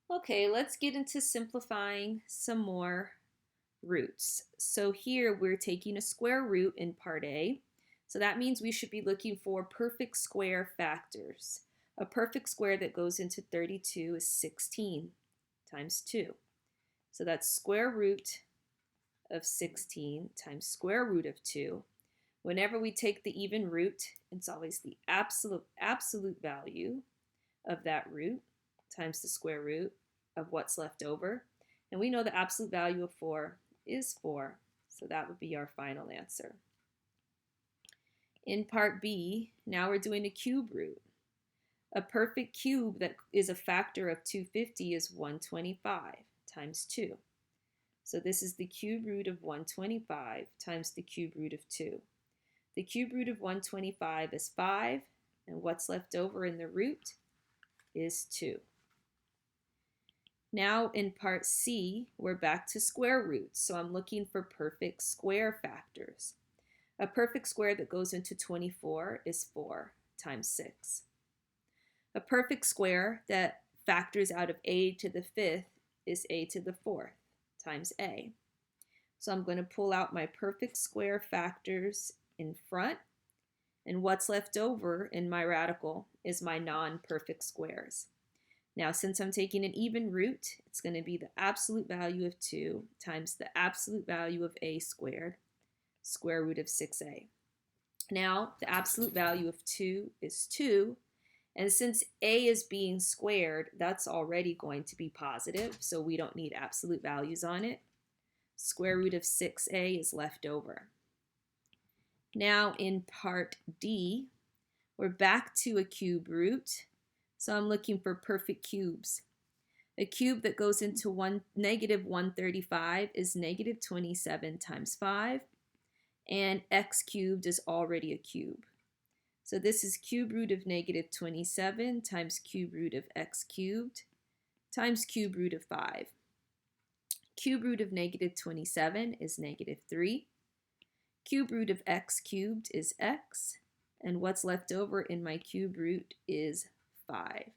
Okay, let's get into simplifying some more roots. So here we're taking a square root in part A. So that means we should be looking for perfect square factors. A perfect square that goes into 32 is 16 times 2. So that's square root of 16 times square root of 2. Whenever we take the even root, it's always the absolute value of that root times the square root of what's left over. And we know the absolute value of 4 is 4. So that would be our final answer. In part B, now we're doing a cube root. A perfect cube that is a factor of 250 is 125 times 2. So this is the cube root of 125 times the cube root of 2. The cube root of 125 is 5, and what's left over in the root is 2. Now in part C, we're back to square roots, so I'm looking for perfect square factors. A perfect square that goes into 24 is 4 times 6. A perfect square that factors out of a to the 5th is a to the 4th times a. So I'm going to pull out my perfect square factors in front, and what's left over in my radical is my non-perfect squares. Now, since I'm taking an even root, it's going to be the absolute value of 2 times the absolute value of a squared, square root of 6a. Now, the absolute value of 2 is 2, and since a is being squared, that's already going to be positive, so we don't need absolute values on it. Square root of 6a is left over. Now in part D, we're back to a cube root. So I'm looking for perfect cubes. A cube that goes into negative 135 is negative 27 times 5, and x cubed is already a cube. So this is cube root of negative 27 times cube root of x cubed times cube root of 5. Cube root of negative 27 is negative 3. Cube root of x cubed is x, and what's left over in my cube root is 5.